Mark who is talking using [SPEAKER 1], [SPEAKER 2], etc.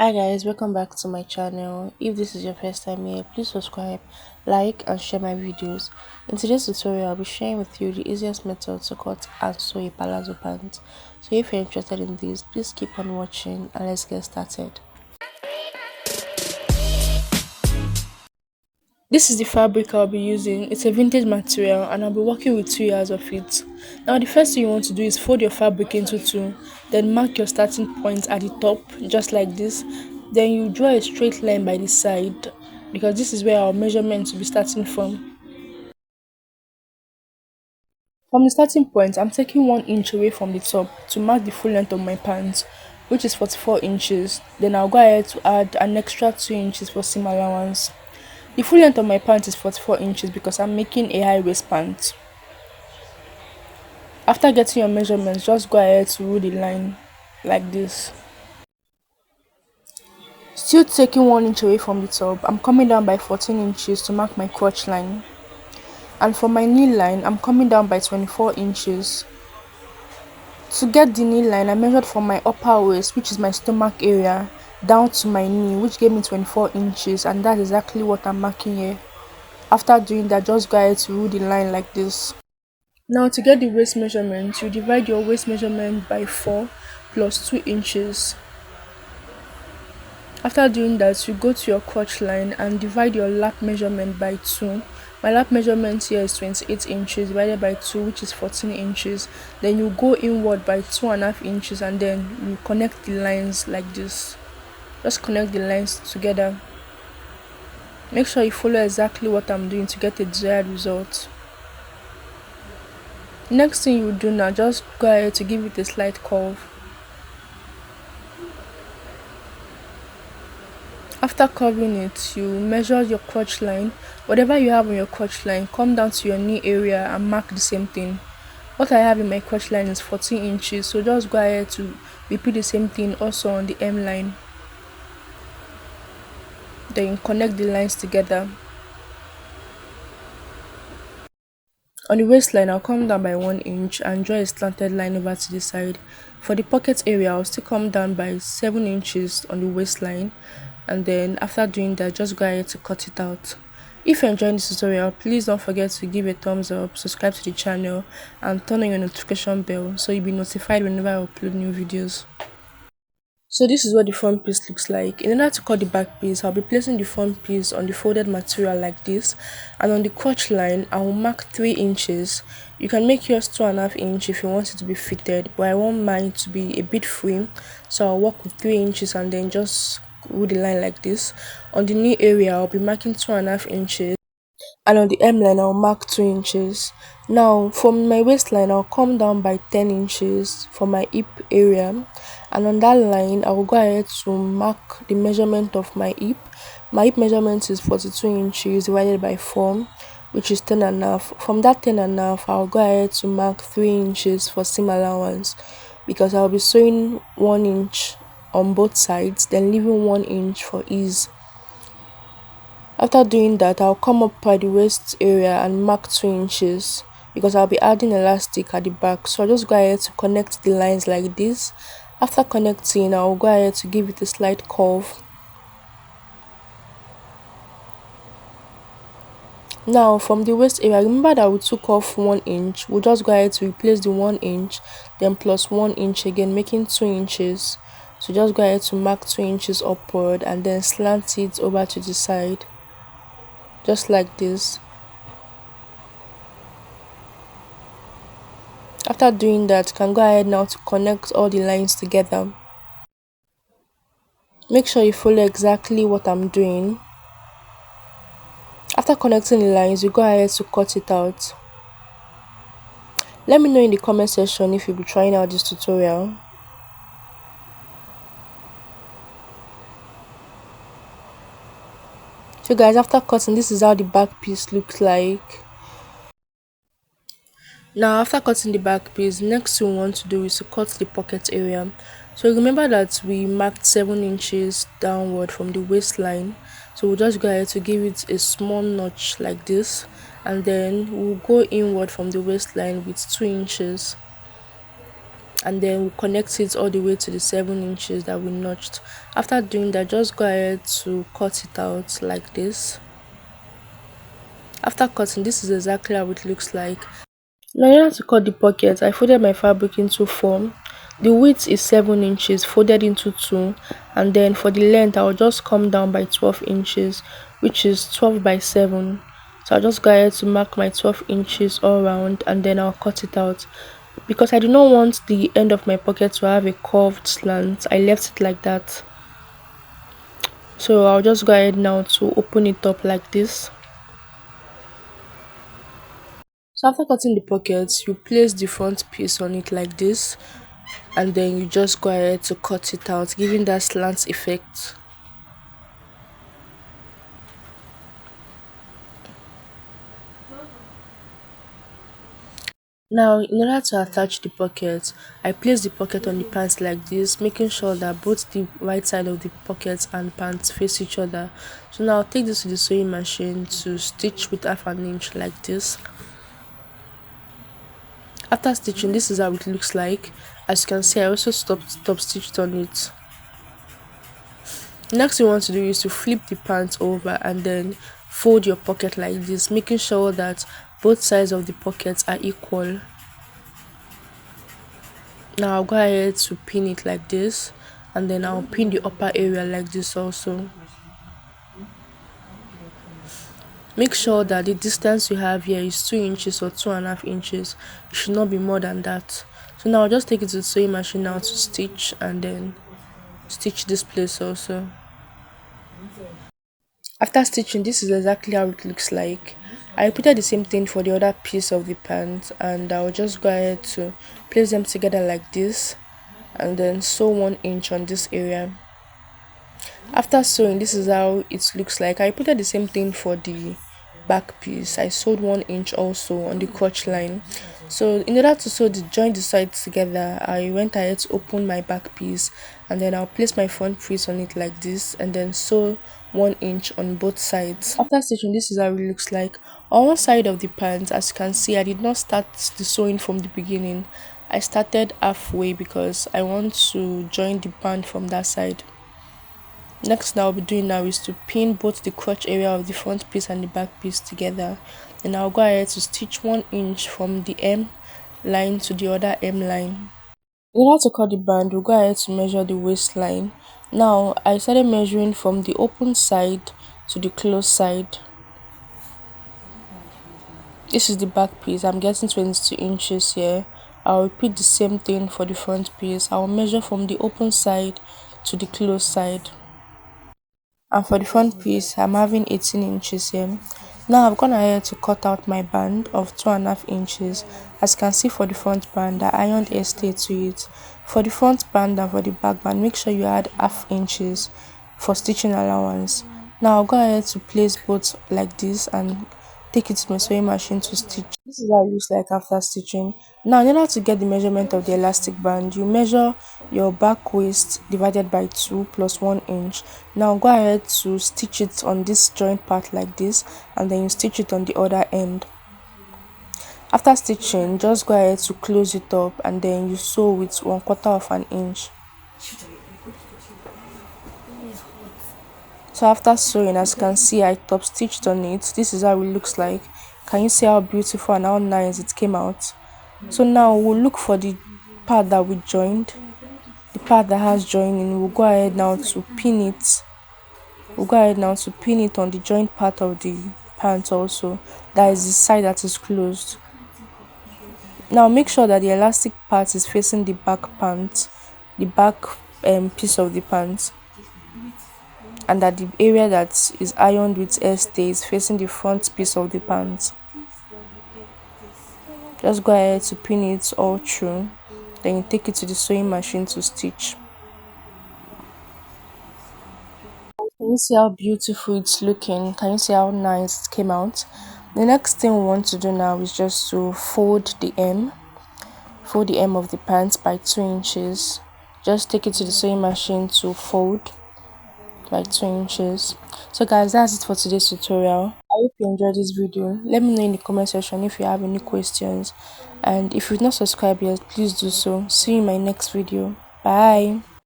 [SPEAKER 1] Hi guys, welcome back to my channel. If this is your first time here, please subscribe, like and share my videos. In today's tutorial, I'll be sharing with you the easiest method to cut and sew a palazzo pant. So if you're interested in this, please keep on watching and let's get started. This is the fabric I'll be using. It's a vintage material and I'll be working with 2 yards of it. Now the first thing you want to do is fold your fabric into two, then mark your starting point at the top just like this. Then you draw a straight line by the side because this is where our measurement will be starting from. From the starting point, I'm taking 1 inch away from the top to mark the full length of my pants, which is 44 inches. Then I'll go ahead to add an extra 2 inches for seam allowance. The full length of my pant is 44 inches because I'm making a high waist pant. After getting your measurements, just go ahead to rule the line like this. Still taking 1 inch away from the top, I'm coming down by 14 inches to mark my crotch line. And for my knee line, I'm coming down by 24 inches. To get the knee line, I measured from my upper waist, which is my stomach area, down to my knee, which gave me 24 inches, and that's exactly what I'm marking here. After doing that, just go ahead to rule the line like this. Now to get the waist measurement, you divide your waist measurement by 4 plus 2 inches. After doing that, you go to your crotch line and divide your lap measurement by 2. My lap measurement here is 28 inches divided by 2, which is 14 inches. Then you go inward by 2.5 inches and then you connect the lines like this. Just connect the lines together. Make sure you follow exactly what I'm doing to get a desired result. Next thing you do now, just go ahead to give it a slight curve. After curving it, you measure your crotch line. Whatever you have on your crotch line, come down to your knee area and mark the same thing. What I have in my crotch line is 14 inches, so just go ahead to repeat the same thing also on the M line. Then connect the lines together. On the waistline, I'll come down by 1 inch and draw a slanted line over to the side. For the pocket area, I'll still come down by 7 inches on the waistline, and then after doing that, just go ahead to cut it out. If you're enjoying this tutorial, please don't forget to give a thumbs up, subscribe to the channel and turn on your notification bell so you'll be notified whenever I upload new videos. So this is what the front piece looks like. In order to cut the back piece, I'll be placing the front piece on the folded material like this, and on the crotch line I will mark 3 inches. You can make yours 2.5 inch if you want it to be fitted, but I want mine to be a bit free, so I'll work with 3 inches and then just rule the line like this. On the knee area, I'll be marking 2.5 inches, and on the M line I'll mark 2 inches. Now from my waistline I'll come down by 10 inches for my hip area, and on that line I will go ahead to mark the measurement of my hip. My hip measurement is 42 inches divided by 4, which is 10.5. From that 10.5, I'll go ahead to mark 3 inches for seam allowance because I'll be sewing 1 inch on both sides, then leaving 1 inch for ease. After doing that, I'll come up by the waist area and mark 2 inches because I'll be adding elastic at the back. So I'll just go ahead to connect the lines like this. After connecting, I'll go ahead to give it a slight curve. Now from the waist area, remember that we took off 1 inch. We'll just go ahead to replace the 1 inch, then plus 1 inch again, making 2 inches. So just go ahead to mark 2 inches upward and then slant it over to the side. Just like this. After doing that, you can go ahead now to connect all the lines together. Make sure you follow exactly what I'm doing. After connecting the lines, you go ahead to cut it out. Let me know in the comment section if you'll be trying out this tutorial. So guys, after cutting, this is how the back piece looks like. Now after cutting the back piece, next thing we want to do is to cut the pocket area. So remember that we marked 7 inches downward from the waistline, so we'll just go ahead to give it a small notch like this, and then we'll go inward from the waistline with 2 inches. and then we connect it all the way to the 7 inches that we notched. After doing that, just go ahead to cut it out like this. After cutting, this is exactly how it looks like. Now in order to cut the pocket, I folded my fabric into four. The width is 7 inches folded into two, and then for the length I'll just come down by 12 inches, which is 12 by 7. So I'll just go ahead to mark my 12 inches all around, and then I'll cut it out. Because I do not want the end of my pocket to have a curved slant, I left it like that. So I'll just go ahead now to open it up like this. So after cutting the pockets, you place the front piece on it like this, and then you just go ahead to cut it out, giving that slant effect. Now in order to attach the pocket, I place the pocket on the pants like this, making sure that both the right side of the pocket and pants face each other. So now I'll take this to the sewing machine to stitch with half an inch like this. After stitching, this is how it looks like. As you can see, I also top stitched on it. Next, you want to do is to flip the pants over and then fold your pocket like this, making sure that both sides of the pockets are equal. Now I'll go ahead to pin it like this, and then I'll pin the upper area like this also. Make sure that the distance you have here is 2 inches or 2.5 inches. It should not be more than that. So now I'll just take it to the sewing machine now to stitch, and then stitch this place also. After stitching, this is exactly how it looks like. I repeated the same thing for the other piece of the pants, and I'll just go ahead to place them together like this, and then sew 1 inch on this area. After sewing, this is how it looks like. I repeated the same thing for the back piece. I sewed 1 inch also on the crotch line. So in order to join the sides together, I went ahead to open my back piece, and then I'll place my front piece on it like this, and then sew 1 inch on both sides. After stitching, this is how it looks like. On one side of the pants, as you can see, I did not start the sewing from the beginning. I started halfway because I want to join the band from that side. Next thing I'll be doing now is to pin both the crotch area of the front piece and the back piece together. Then I'll go ahead to stitch 1 inch from the M line to the other M line. In order to cut the band, we'll go ahead to measure the waistline. Now I started measuring from the open side to the closed side. This is the back piece. I'm getting 22 inches here. I'll repeat the same thing for the front piece. I'll measure from the open side to the closed side. And for the front piece, I'm having 18 inches here. Now I've gone ahead to cut out my band of 2.5 inches. As you can see, for the front band, I ironed a stay to it. For the front band and for the back band, make sure you add ½ inches for stitching allowance. Now I'll go ahead to place both like this and take it to my sewing machine to stitch. This is how it looks like after stitching. Now in order to get the measurement of the elastic band, you measure your back waist divided by 2 plus 1 inch. Now go ahead to stitch it on this joint part like this, and then you stitch it on the other end. After stitching, just go ahead to close it up, and then you sew with 1/4 inch. So after sewing, as you can see, I top stitched on it. This is how it looks like. Can you see how beautiful and how nice it came out? So now we'll look for the part that we joined, the part that has joining. We'll go ahead now to pin it. We'll go ahead now to pin it on the joint part of the pants also. That is the side that is closed. Now make sure that the elastic part is facing the back pants, the back piece of the pants, and that the area that is ironed with air stays facing the front piece of the pants. Just go ahead to pin it all through, then you take it to the sewing machine to stitch. Can you see how beautiful it's looking? Can you see how nice it came out? The next thing we want to do now is just to fold the hem of the pants by 2 inches. Just take it to the sewing machine to fold by 2 inches. So guys, that's it for today's tutorial. I hope you enjoyed this video. Let me know in the comment section if you have any questions. And if you've not subscribed yet, please do so. See you in my next video. Bye.